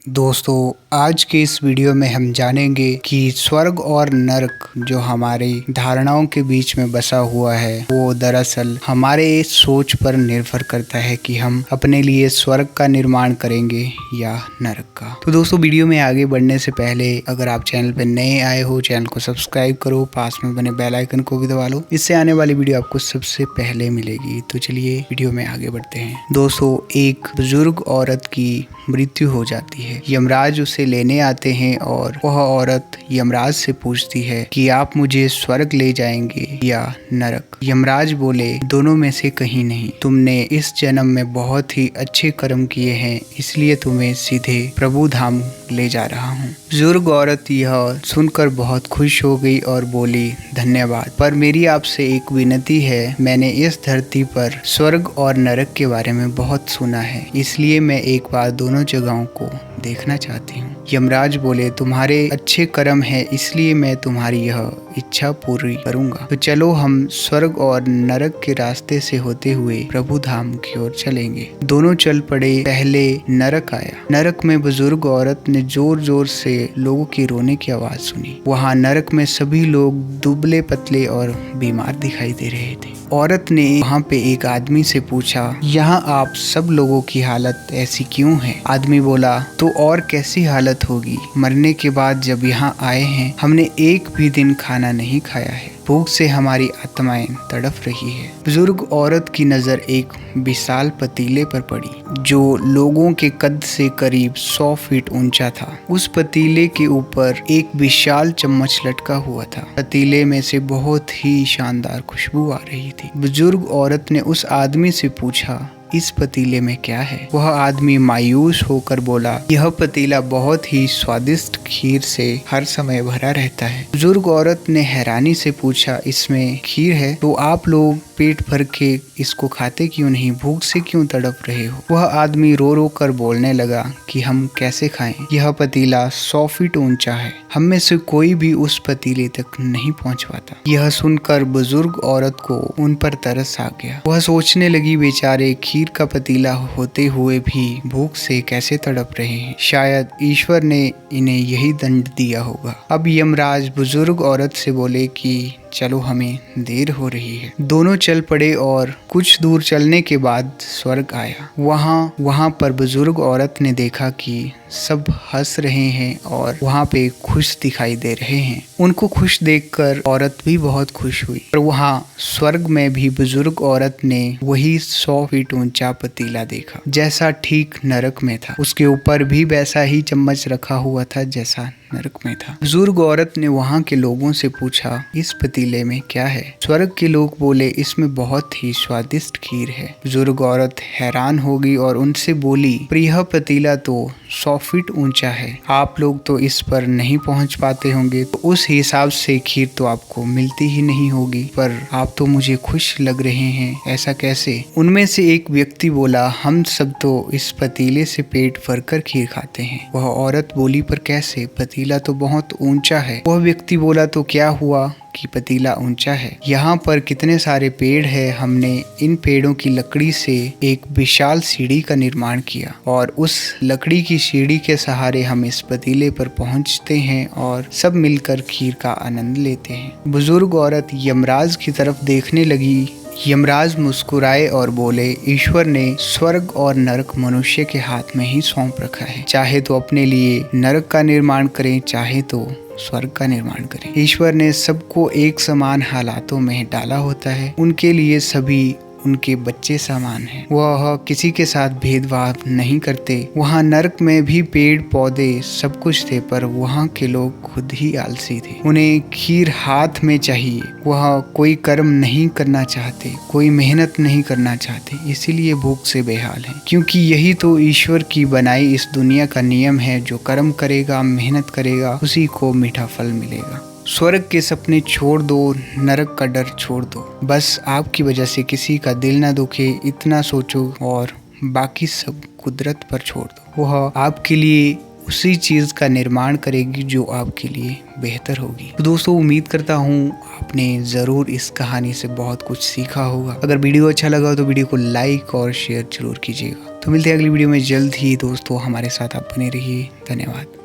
दोस्तों, आज के इस वीडियो में हम जानेंगे कि स्वर्ग और नरक जो हमारी धारणाओं के बीच में बसा हुआ है वो दरअसल हमारे सोच पर निर्भर करता है कि हम अपने लिए स्वर्ग का निर्माण करेंगे या नरक का। तो दोस्तों, वीडियो में आगे बढ़ने से पहले अगर आप चैनल पर नए आए हो, चैनल को सब्सक्राइब करो, पास में बने बेल आइकन को भी दबा लो। इससे आने वाली वीडियो आपको सबसे पहले मिलेगी। तो चलिए वीडियो में आगे बढ़ते हैं। दोस्तों, एक बुजुर्ग औरत की मृत्यु हो जाती है। यमराज उसे लेने आते हैं और वह औरत यमराज से पूछती है कि आप मुझे स्वर्ग ले जाएंगे या नरक। यमराज बोले, दोनों में से कहीं नहीं। तुमने इस जन्म में बहुत ही अच्छे कर्म किए हैं, इसलिए तुम्हें सीधे प्रभु धाम ले जा रहा हूँ। बुजुर्ग औरत यह सुनकर बहुत खुश हो गई और बोली, धन्यवाद, पर मेरी आपसे एक विनती है। मैंने इस धरती पर स्वर्ग और नरक के बारे में बहुत सुना है, इसलिए मैं एक बार दोनों जगहों को देखना चाहती हूँ। यमराज बोले, तुम्हारे अच्छे कर्म है, इसलिए मैं तुम्हारी यह इच्छा पूरी करूंगा। तो चलो हम स्वर्ग और नरक के रास्ते से होते हुए प्रभु धाम की ओर चलेंगे। दोनों चल पड़े। पहले नरक आया। नरक में बुजुर्ग औरत ने जोर जोर से लोगों की रोने की आवाज सुनी। वहाँ नरक में सभी लोग दुबले पतले और बीमार दिखाई दे रहे थे। औरत ने वहाँ पे एक आदमी से पूछा, यहाँ आप सब लोगों की हालत ऐसी क्यों है? आदमी बोला, तो और कैसी हालत होगी? मरने के बाद जब यहाँ आए हैं, हमने एक भी दिन खाना नहीं खाया है। भूख से हमारी आत्माएं तड़प रही है। बुजुर्ग औरत की नजर एक विशाल पतीले पर पड़ी जो लोगों के कद से करीब 100 फीट ऊंचा था। उस पतीले के ऊपर एक विशाल चम्मच लटका हुआ था। पतीले में से बहुत ही शानदार खुशबू आ रही थी। बुजुर्ग औरत ने उस आदमी से पूछा, इस पतीले में क्या है? वह आदमी मायूस होकर बोला, यह पतीला बहुत ही स्वादिष्ट खीर से हर समय भरा रहता है। बुजुर्ग औरत ने हैरानी से पूछा, इसमें खीर है तो आप लोग पेट भर के इसको खाते क्यों नहीं? भूख से क्यों तड़प रहे हो? वह आदमी रो रो कर बोलने लगा कि हम कैसे खाएं? यह पतीला 100 फीट ऊंचा है। हम में से कोई भी उस पतीले तक नहीं पहुंच पाता। यह सुनकर बुजुर्ग औरत को उन पर तरस आ गया। वह सोचने लगी, बेचारे खीर का पतीला होते हुए भी भूख से कैसे तड़प रहे हैं। शायद ईश्वर ने इन्हें यही दंड दिया होगा। अब यमराज बुजुर्ग औरत से बोले कि चलो, हमें देर हो रही है। दोनों चल पड़े और कुछ दूर चलने के बाद स्वर्ग आया। वहाँ पर बुजुर्ग औरत ने देखा कि सब हंस रहे हैं और वहाँ पे खुश दिखाई दे रहे हैं। उनको खुश देखकर औरत भी बहुत खुश हुई। और वहाँ स्वर्ग में भी बुजुर्ग औरत ने वही 100 फीट ऊंचा पतीला देखा जैसा ठीक नरक में था। उसके ऊपर भी वैसा ही चम्मच रखा हुआ था जैसा नरक में था। बुजुर्ग औरत ने वहाँ के लोगों से पूछा, इस पतीले में क्या है? स्वर्ग के लोग बोले, इसमें बहुत ही स्वादिष्ट खीर है। बुजुर्ग औरत हैरान हो गई और उनसे बोली, पर यह पतीला तो 100 फीट ऊंचा है। आप लोग तो इस पर नहीं पहुंच पाते होंगे, तो उस हिसाब से खीर तो आपको मिलती ही नहीं होगी। पर आप तो मुझे खुश लग रहे हैं, ऐसा कैसे? उनमें से एक व्यक्ति बोला, हम सब तो इस पतीले से पेट भरकर खीर खाते हैं। वह औरत बोली, पर कैसे? पतीला तो बहुत ऊंचा है। वह व्यक्ति बोला, तो क्या हुआ कि पतीला ऊंचा है? यहाँ पर कितने सारे पेड़ है। हमने इन पेड़ों की लकड़ी से एक विशाल सीढ़ी का निर्माण किया और उस लकड़ी की सीढ़ी के सहारे हम इस पतीले पर पहुँचते हैं और सब मिलकर खीर का आनंद लेते हैं। बुजुर्ग औरत यमराज की तरफ देखने लगी। यमराज मुस्कुराए और बोले, ईश्वर ने स्वर्ग और नरक मनुष्य के हाथ में ही सौंप रखा है। चाहे तो अपने लिए नरक का निर्माण करें, चाहे तो स्वर्ग का निर्माण करें। ईश्वर ने सबको एक समान हालातों में डाला होता है। उनके लिए सभी उनके बच्चे समान हैं। वह किसी के साथ भेदभाव नहीं करते। वहाँ नरक में भी पेड़ पौधे सब कुछ थे, पर वहाँ के लोग खुद ही आलसी थे। उन्हें खीर हाथ में चाहिए। वह कोई कर्म नहीं करना चाहते, कोई मेहनत नहीं करना चाहते, इसीलिए भूख से बेहाल हैं। क्योंकि यही तो ईश्वर की बनाई इस दुनिया का नियम है, जो कर्म करेगा, मेहनत करेगा, उसी को मीठा फल मिलेगा। स्वर्ग के सपने छोड़ दो, नरक का डर छोड़ दो। बस आपकी वजह से किसी का दिल ना दुखे, इतना सोचो और बाकी सब कुदरत पर छोड़ दो। वह आपके लिए उसी चीज़ का निर्माण करेगी जो आपके लिए बेहतर होगी। तो दोस्तों, उम्मीद करता हूँ आपने ज़रूर इस कहानी से बहुत कुछ सीखा होगा। अगर वीडियो अच्छा लगा तो वीडियो को लाइक और शेयर जरूर कीजिएगा। तो मिलते हैं अगली वीडियो में जल्द ही दोस्तों, हमारे साथ आप बने रहिए। धन्यवाद।